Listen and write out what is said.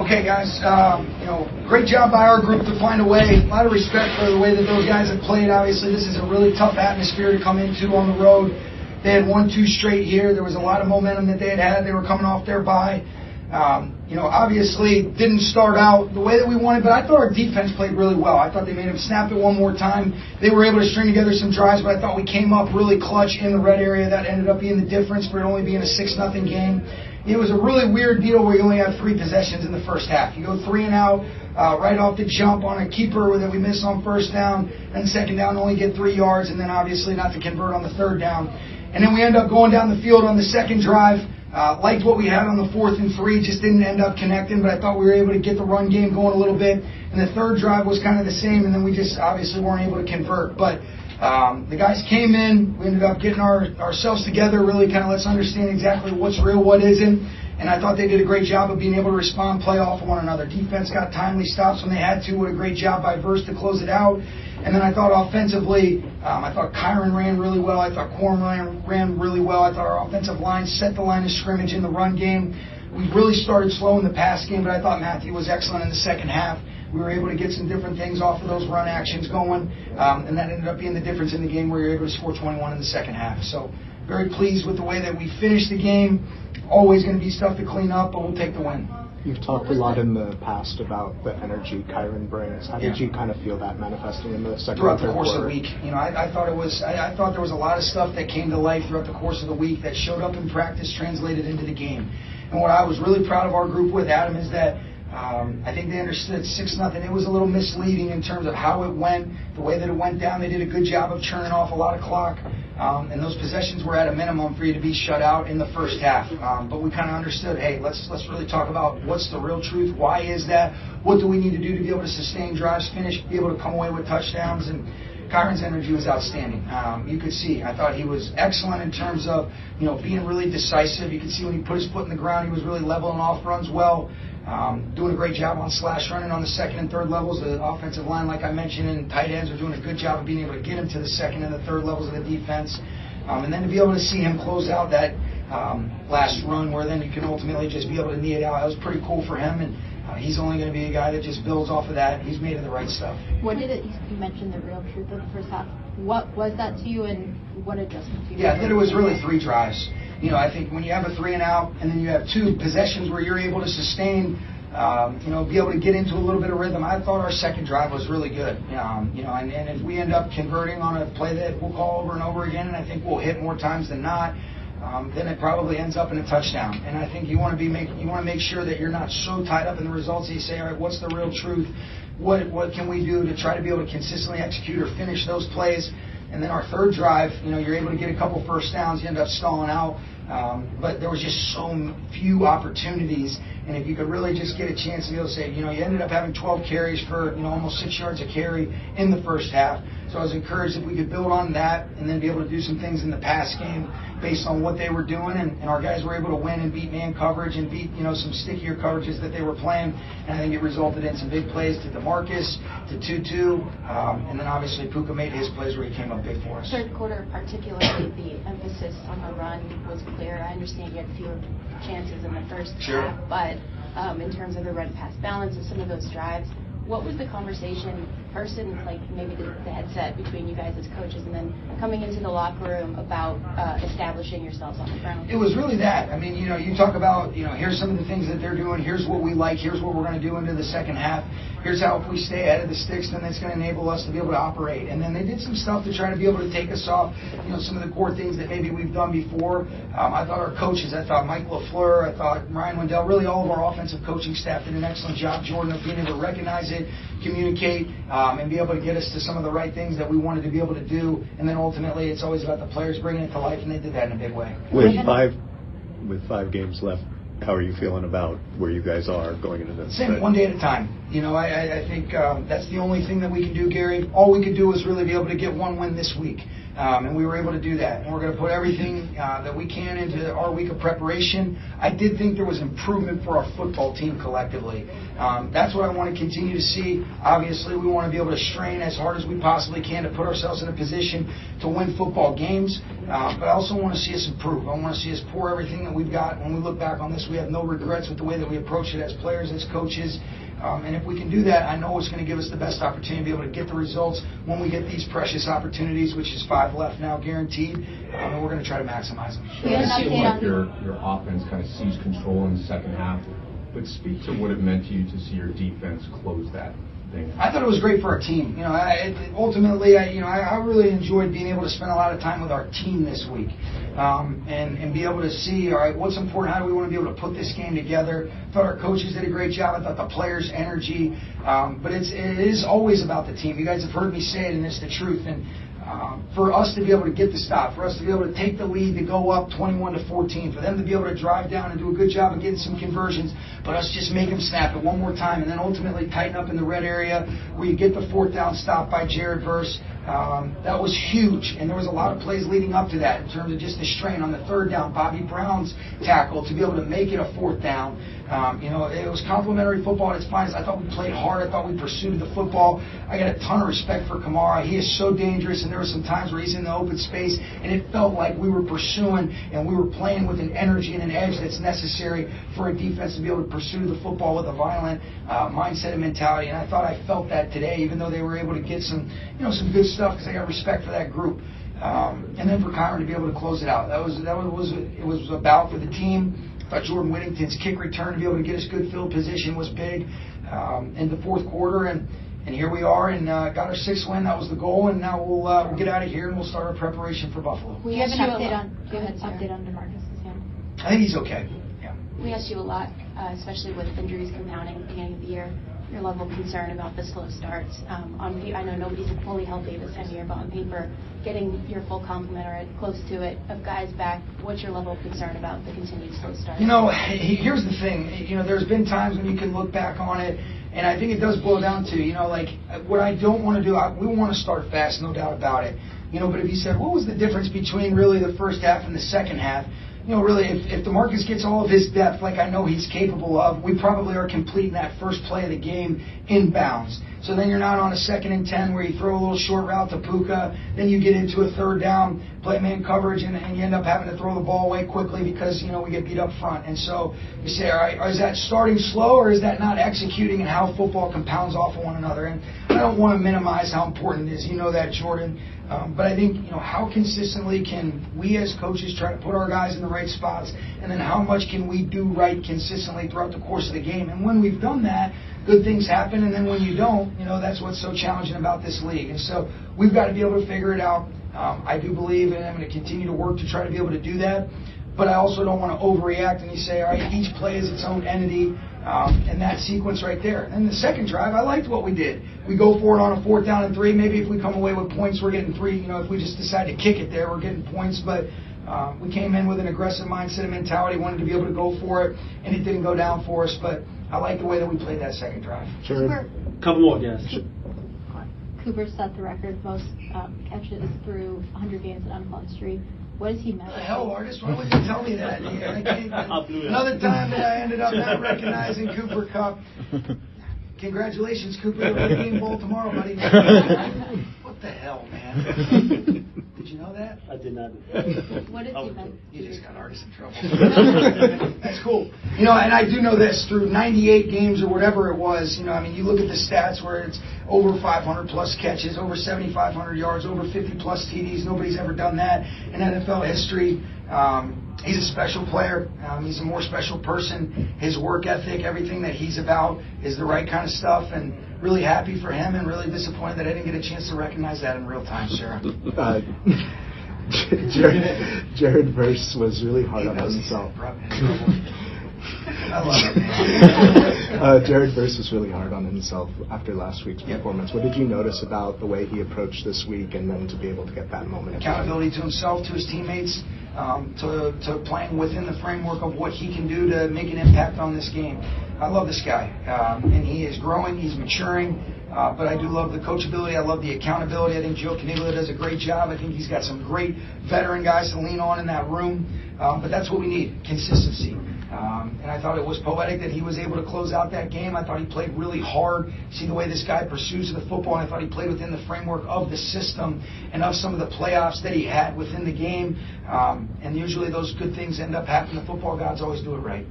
Okay, guys, great job by our group to find a way. A lot of respect for the way that those guys have played. Obviously, this is a really tough atmosphere to come into on the road. They had 1-2 straight here. There was a lot of momentum that they had. They were coming off their bye. Obviously didn't start out the way that we wanted, but I thought our defense played really well. I thought they made them snap it one more time. They were able to string together some drives, but I thought we came up really clutch in the red area. That ended up being the difference for it only being a 6-0 game. It was a really weird deal where you only have 3 possessions in the first half. You go 3 and out right off the jump on a keeper that we miss on first down, and second down only get 3 yards, and then obviously not to convert on the third down. And then we end up going down the field on the second drive. Liked what we had on the 4th and 3, just didn't end up connecting, but I thought we were able to get the run game going a little bit. And the third drive was kind of the same, and then we just obviously weren't able to convert. But the guys came in, we ended up getting ourselves together, really kind of let's understand exactly what's real, what isn't. And I thought they did a great job of being able to respond, play off of one another. Defense got timely stops when they had to. What a great job by Verse to close it out. And then I thought offensively, I thought Kyron ran really well. I thought Quorum ran really well. I thought our offensive line set the line of scrimmage in the run game. We really started slow in the pass game, but I thought Matthew was excellent in the second half. We were able to get some different things off of those run actions going, and that ended up being the difference in the game where we were able to score 21 in the second half. So very pleased with the way that we finished the game. Always going to be stuff to clean up, but we'll take the win. You've talked a lot in the past about the energy Kyron brings. How did you kind of feel that manifesting in the second throughout the course of the week? I thought there was a lot of stuff that came to life throughout the course of the week that showed up in practice, translated into the game. And what I was really proud of our group with, Adam, is that I think they understood 6-0. It was a little misleading in terms of how it went, the way that it went down. They did a good job of churning off a lot of clock. And those possessions were at a minimum for you to be shut out in the first half. But we kind of understood, hey, let's really talk about what's the real truth. Why is that? What do we need to do to be able to sustain drives, finish, be able to come away with touchdowns? And Kyron's energy was outstanding. You could see. I thought he was excellent in terms of being really decisive. You could see when he put his foot in the ground, he was really leveling off runs well. Doing a great job on slash running on the second and third levels. The offensive line, like I mentioned, and tight ends are doing a good job of being able to get him to the second and the third levels of the defense. And then to be able to see him close out that last run where then you can ultimately just be able to knee it out, that was pretty cool for him. And he's only going to be a guy that just builds off of that. He's made of the right stuff. You mentioned the real truth of the first half. What was that to you, and what adjustments you made? Yeah, I think it was really 3 drives. I think when you have a 3 and out, and then you have 2 possessions where you're able to sustain, be able to get into a little bit of rhythm. I thought our second drive was really good. And if we end up converting on a play that we'll call over and over again, and I think we'll hit more times than not, then it probably ends up in a touchdown. And I think you want to make sure that you're not so tied up in the results that you say, all right, what's the real truth? What can we do to try to be able to consistently execute or finish those plays? And then our third drive, you're able to get a couple first downs. You end up stalling out. But there was just so few opportunities. And if you could really just get a chance to be able to say, you ended up having 12 carries for, almost 6 yards a carry in the first half. So I was encouraged if we could build on that and then be able to do some things in the pass game based on what they were doing. And our guys were able to win and beat man coverage and beat, some stickier coverages that they were playing. And I think it resulted in some big plays to DeMarcus, to Tutu. And then obviously Puka made his plays where he came up big for us. Third quarter, particularly the emphasis on the run was clear. I understand you had fewer chances in the first half, but in terms of the run-pass balance of some of those drives, what was the conversation first in maybe the headset between you guys as coaches and then coming into the locker room about establishing yourselves on the ground? It was really that. I mean, you talk about, here's some of the things that they're doing. Here's what we like. Here's what we're going to do into the second half. Here's how if we stay ahead of the sticks, then that's going to enable us to be able to operate. And then they did some stuff to try to be able to take us off, some of the core things that maybe we've done before. I thought our coaches, I thought Mike LaFleur, I thought Ryan Wendell, really all of our offensive coaching staff did an excellent job, Jordan, of being able to recognize it, communicate, and be able to get us to some of the right things that we wanted to be able to do. And then ultimately, it's always about the players bringing it to life, and they did that in a big way. With five games left, how are you feeling about where you guys are going into this? Same, one day at a time. I think that's the only thing that we can do, Gary. All we could do is really be able to get one win this week. And we were able to do that. And we're going to put everything that we can into our week of preparation. I did think there was improvement for our football team collectively. That's what I want to continue to see. Obviously, we want to be able to strain as hard as we possibly can to put ourselves in a position to win football games. But I also want to see us improve. I want to see us pour everything that we've got. When we look back on this, we have no regrets with the way that we approach it as players, as coaches. And if we can do that, I know it's going to give us the best opportunity to be able to get the results when we get these precious opportunities, which is 5 left now guaranteed, and we're going to try to maximize them. It seemed like your offense kind of seized control in the second half, but speak to what it meant to you to see your defense close that thing. I thought it was great for our team. Ultimately, I really enjoyed being able to spend a lot of time with our team this week, and be able to see, all right, what's important, how do we want to be able to put this game together. I thought our coaches did a great job. I thought the players' energy, but it is always about the team. You guys have heard me say it, and it's the truth. And for us to be able to get the stop, for us to be able to take the lead, to go up 21-14, for them to be able to drive down and do a good job of getting some conversions, but us just make them snap it one more time, and then ultimately tighten up in the red area where you get the 4th down stop by Jared Verse. That was huge, and there was a lot of plays leading up to that in terms of just the strain on the 3rd down. Bobby Brown's tackle to be able to make it a 4th down. It was complimentary football at its finest. I thought we played hard. I thought we pursued the football. I got a ton of respect for Kamara. He is so dangerous, and there were some times where he's in the open space, and it felt like we were pursuing and we were playing with an energy and an edge that's necessary for a defense to be able to pursue the football with a violent mindset and mentality. And I thought I felt that today, even though they were able to get some good stuff, because I got respect for that group. And then for Kyron to be able to close it out. It was a bout for the team. I thought Jordan Whittington's kick return to be able to get us good field position was big in the 4th quarter, and here we are, and got our 6th win. That was the goal, and now we'll get out of here and we'll start our preparation for Buffalo. We have an update on DeMarcus's hand. I think he's okay. Yeah. We asked you a lot, especially with injuries compounding at the beginning of the year, your level of concern about the slow starts. I know nobody's fully healthy this time of year, but on paper, getting your full complement or close to it of guys back, what's your level of concern about the continued slow starts? Here's the thing. There's been times when you can look back on it, and I think it does boil down to, what I don't want to do, we want to start fast, no doubt about it. But if you said, what was the difference between really the first half and the second half? Really, if DeMarcus gets all of his depth like I know he's capable of, we probably are completing that first play of the game inbounds. So then you're not on a 2nd and 10 where you throw a little short route to Puka, then you get into a 3rd down, play man coverage, and you end up having to throw the ball away quickly because, we get beat up front. And so you say, all right, is that starting slow or is that not executing, and how football compounds off of one another? And I don't want to minimize how important it is. You know that, Jordan. But I think, how consistently can we as coaches try to put our guys in the right spots, and then how much can we do right consistently throughout the course of the game? And when we've done that, good things happen, and then when you don't, that's what's so challenging about this league. And so we've got to be able to figure it out. I do believe, and I'm going to continue to work to try to be able to do that. But I also don't want to overreact and you say, all right, each play is its own entity, and that sequence right there. And the second drive, I liked what we did. We go for it on a 4th down and 3. Maybe if we come away with points, we're getting 3. If we just decide to kick it there, we're getting points. But we came in with an aggressive mindset and mentality, wanted to be able to go for it, and it didn't go down for us. But I like the way that we played that second drive. Sure. Couple more, guys. Cooper set the record most catches through 100 games at unfun streak. What does he mean? What the hell, Artist? Why would you tell me that? Another time that I ended up not recognizing Cooper Kupp. Congratulations, Cooper. You'll be in bowl tomorrow, buddy. What the hell, man? Did you know that? I did not. What did he mean? You just got Artist in trouble. That's cool. And I do know this, through 98 games or whatever it was, you look at the stats where it's over 500 plus catches, over 7,500 yards, over 50 plus TDs. Nobody's ever done that in NFL history. He's a special player. He's a more special person. His work ethic, everything that he's about is the right kind of stuff, and really happy for him and really disappointed that I didn't get a chance to recognize that in real time, Sarah. Jared Verse was really hard on himself. I love it, man. Jared Verse was really hard on himself after last week's performance. What did you notice about the way he approached this week, and then to be able to get that moment? Accountability to himself, to his teammates, to playing within the framework of what he can do to make an impact on this game. I love this guy, and he is growing, he's maturing, but I do love the coachability, I love the accountability. I think Joe Caniglia does a great job. I think he's got some great veteran guys to lean on in that room, but that's what we need, consistency. And I thought it was poetic that he was able to close out that game. I thought he played really hard. See the way this guy pursues the football, and I thought he played within the framework of the system and of some of the playoffs that he had within the game. And usually those good things end up happening. The football gods always do it right.